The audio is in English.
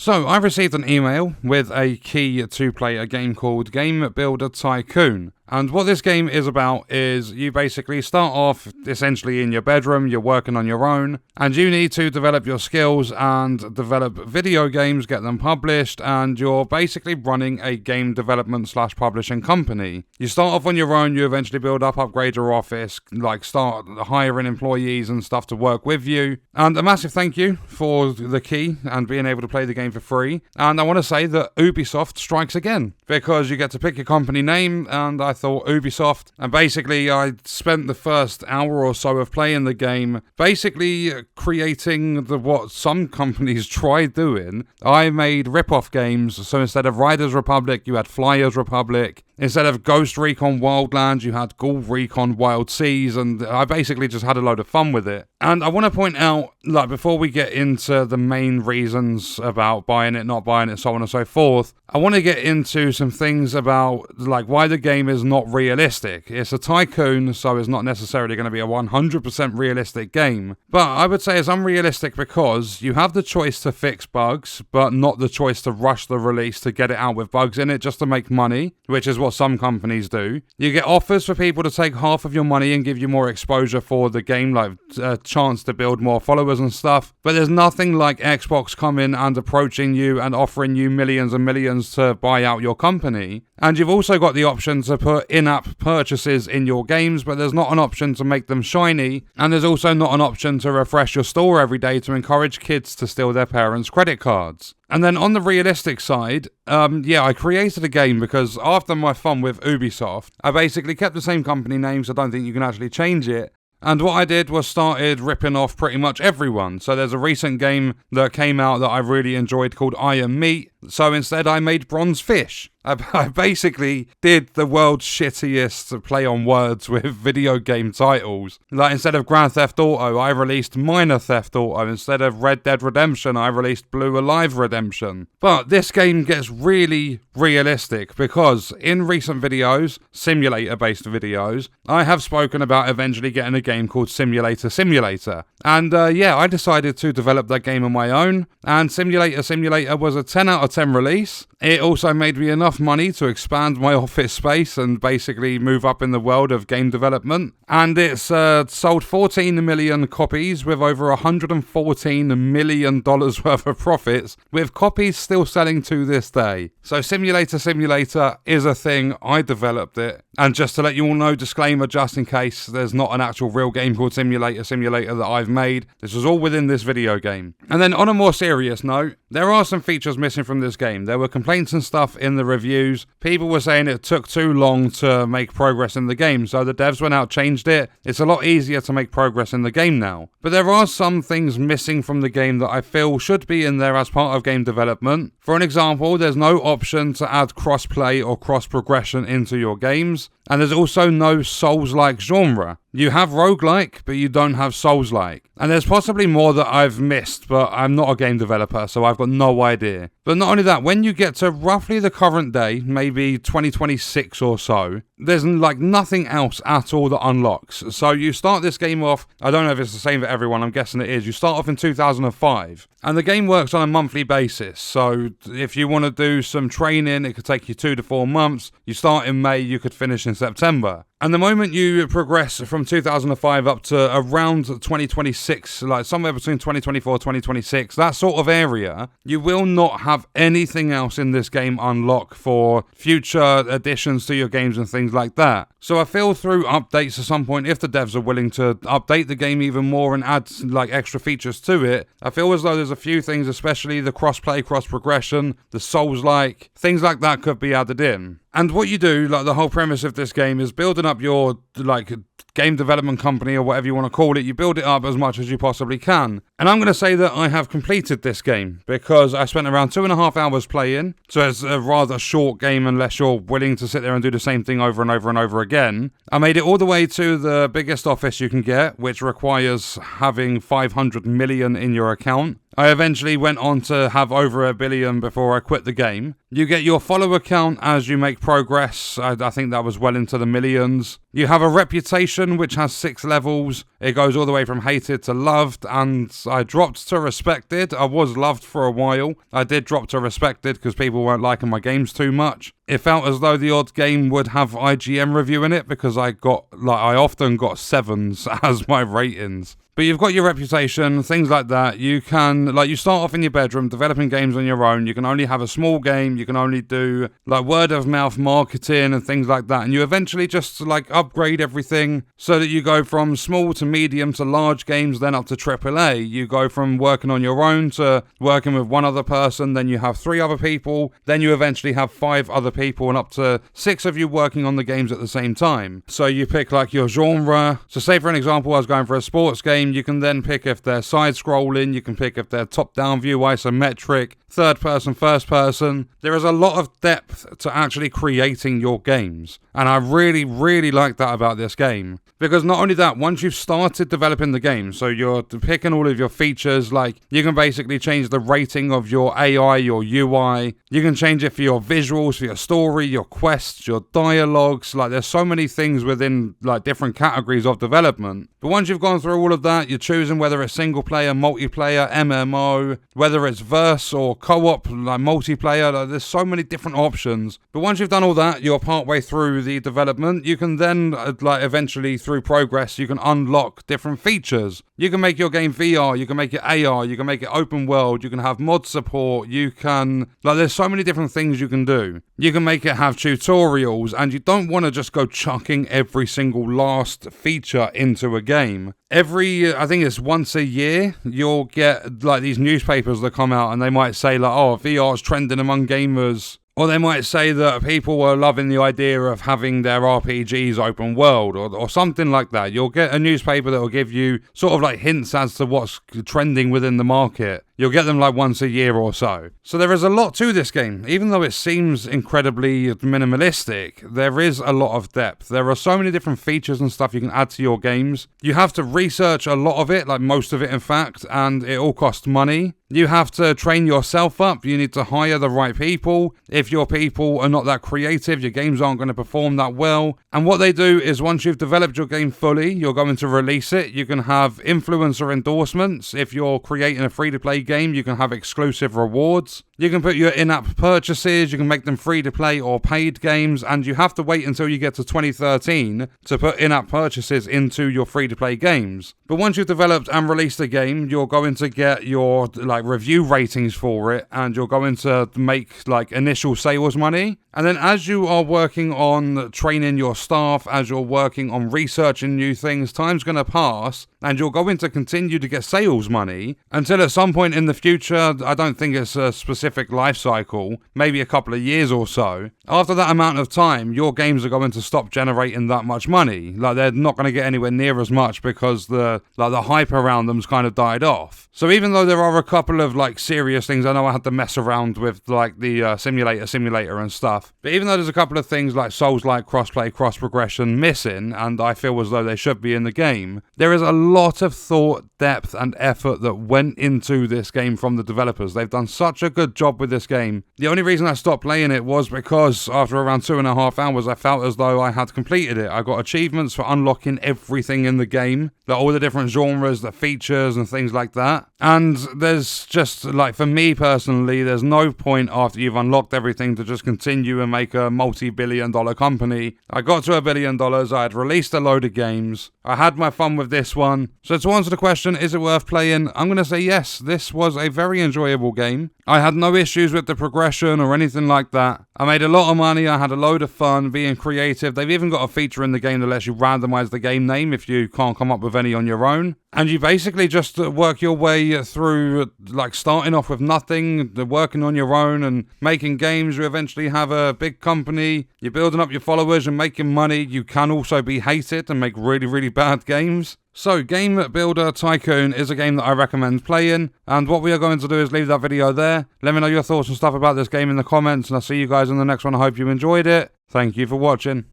So, I received an email with a key to play a game called Builder Tycoon. And what this game is about is you basically start off essentially in your bedroom, you're working on your own, and you need to develop your skills and develop video games, get them published, and you're basically running a game development / publishing company. You start off on your own, you eventually build up, upgrade your office, start hiring employees and stuff to work with you. And a massive thank you for the key and being able to play the game for free. And I want to say that Ubisoft strikes again, because you get to pick your company name, and I thought Ubisoft, and basically I spent the first hour or so of playing the game basically creating what some companies try doing. I made rip-off games, so instead of Riders Republic you had Flyers Republic, instead of Ghost Recon Wildlands you had Ghoul Recon Wild Seas, and I basically just had a load of fun with it. And I want to point out, before we get into the main reasons about buying it, not buying it, so on and so forth, I want to get into some things about why the game is not realistic. It's a tycoon, so it's not necessarily going to be a 100% realistic game. But I would say it's unrealistic because you have the choice to fix bugs, but not the choice to rush the release to get it out with bugs in it just to make money, which is what some companies do. You get offers for people to take half of your money and give you more exposure for the game, like a chance to build more followers and stuff. But there's nothing like Xbox coming and approaching you and offering you millions and millions to buy out your company. And you've also got the option to put in-app purchases in your games, but there's not an option to make them shiny, and there's also not an option to refresh your store every day to encourage kids to steal their parents' credit cards. And then on the realistic side, I created a game because after my fun with Ubisoft, I basically kept the same company name, so I don't think you can actually change it. And what I did was started ripping off pretty much everyone. So there's a recent game that came out that I really enjoyed called Iron Meat. So instead I made Bronze Fish. I basically did the world's shittiest play on words with video game titles. Instead of Grand Theft Auto, I released Minor Theft Auto. Instead of Red Dead Redemption, I released Blue Alive Redemption. But this game gets really realistic because in recent videos, simulator-based videos, I have spoken about eventually getting a game called Simulator. And I decided to develop that game on my own, and Simulator was a 10 out of 10 release. It also made me enough money to expand my office space and basically move up in the world of game development. And it's sold 14 million copies with over $114 million worth of profits, with copies still selling to this day. So Simulator is a thing, I developed it. And just to let you all know, disclaimer just in case, there's not an actual real game called Simulator that I've made. This was all within this video game. And then on a more serious note, there are some features missing from this game. There were complaints and stuff in the reviews. People were saying it took too long to make progress in the game, so the devs went out, changed it. It's a lot easier to make progress in the game now. But there are some things missing from the game that I feel should be in there as part of game development. For an example, there's no option to add cross-play or cross-progression into your games. And there's also no Souls-like genre. You have roguelike, but you don't have Souls-like. And there's possibly more that I've missed, but I'm not a game developer, so I've got no idea. But not only that, when you get to roughly the current day, maybe 2026 or so, there's nothing else at all that unlocks. So you start this game off, I don't know if it's the same for everyone, I'm guessing it is. You start off in 2005, and the game works on a monthly basis. So if you want to do some training, it could take you 2 to 4 months. You start in May, you could finish in September. And the moment you progress from 2005 up to around 2026, somewhere between 2024 and 2026, that sort of area, you will not have anything else in this game unlock for future additions to your games and things like that. So I feel through updates at some point, if the devs are willing to update the game even more and add extra features to it, I feel as though there's a few things, especially the cross-play, cross-progression, the Souls-like, things like that could be added in. And what you do, the whole premise of this game is building up your, game development company or whatever you want to call it. You build it up as much as you possibly can. And I'm going to say that I have completed this game because I spent around 2.5 hours playing. So it's a rather short game unless you're willing to sit there and do the same thing over and over and over again. I made it all the way to the biggest office you can get, which requires having 500 million in your account. I eventually went on to have over 1 billion before I quit the game. You get your follower count as you make progress. I think that was well into the millions. You have a reputation which has 6 levels. It goes all the way from hated to loved, and I dropped to respected. I was loved for a while. I did drop to respected because people weren't liking my games too much. It felt as though the odd game would have IGN review in it because I often got 7s as my ratings. But you've got your reputation, things like that. You can, you start off in your bedroom developing games on your own. You can only have a small game. You can only do, word of mouth marketing and things like that. And you eventually just, upgrade everything so that you go from small to medium to large games, then up to AAA. You go from working on your own to working with one other person. Then you have 3 other people. Then you eventually have 5 other people and up to 6 of you working on the games at the same time. So you pick, your genre. So say, for an example, I was going for a sports game. You can then pick if they're side-scrolling, you can pick if they're top-down view, isometric, third-person, first-person. There is a lot of depth to actually creating your games. And I really, really like that about this game. Because not only that, once you've started developing the game, so you're picking all of your features, you can basically change the rating of your AI, your UI. You can change it for your visuals, for your story, your quests, your dialogues. There's so many things within, different categories of development. But once you've gone through all of that, you're choosing whether it's single player, multiplayer, MMO, whether it's verse or co-op, multiplayer. There's so many different options. But once you've done all that, you're partway through the development. You can then, eventually through progress, you can unlock different features. You can make your game VR, you can make it AR, you can make it open world, you can have mod support, you can, there's so many different things you can do. You can make it have tutorials, and you don't want to just go chucking every single last feature into a game. I think it's once a year, you'll get these newspapers that come out and they might say VR is trending among gamers. Or they might say that people were loving the idea of having their RPGs open world or something like that. You'll get a newspaper that will give you sort of hints as to what's trending within the market. You'll get them once a year or so. So there is a lot to this game. Even though it seems incredibly minimalistic, there is a lot of depth. There are so many different features and stuff you can add to your games. You have to research a lot of it, most of it in fact, and it all costs money. You have to train yourself up. You need to hire the right people. If your people are not that creative, your games aren't going to perform that well. And what they do is once you've developed your game fully, you're going to release it. You can have influencer endorsements. If you're creating a free-to-play game, you can have exclusive rewards. You can put your in-app purchases, you can make them free-to-play or paid games, and you have to wait until you get to 2013 to put in-app purchases into your free-to-play games. But once you've developed and released a game, you're going to get your review ratings for it, and you're going to make initial sales money. And then as you are working on training your staff, as you're working on researching new things, time's going to pass and you're going to continue to get sales money until at some point in the future, I don't think it's a specific life cycle, maybe a couple of years or so. After that amount of time, your games are going to stop generating that much money. They're not going to get anywhere near as much because the hype around them's kind of died off. So even though there are a couple of serious things, I know I had to mess around with the simulator and stuff. But even though there's a couple of things like Souls-like crossplay, cross-progression missing, and I feel as though they should be in the game, there is a lot of thought, depth, and effort that went into this game from the developers. They've done such a good job with this game. The only reason I stopped playing it was because after around 2.5 hours, I felt as though I had completed it. I got achievements for unlocking everything in the game, all the different genres, the features, and things like that. And there's just, for me personally, there's no point after you've unlocked everything to just continue and make a multi-billion-dollar company. I got to $1 billion, I had released a load of games, I had my fun with this one. So to answer the question, is it worth playing? I'm going to say yes, this was a very enjoyable game. I had no issues with the progression or anything like that. I made a lot of money, I had a load of fun being creative. They've even got a feature in the game that lets you randomize the game name if you can't come up with any on your own. And you basically just work your way through, starting off with nothing, working on your own and making games. You eventually have a big company, you're building up your followers and making money. You can also be hated and make really, really bad games. So, Game Builder Tycoon is a game that I recommend playing, and what we are going to do is leave that video there. Let me know your thoughts and stuff about this game in the comments, and I'll see you guys in the next one. I hope you enjoyed it. Thank you for watching.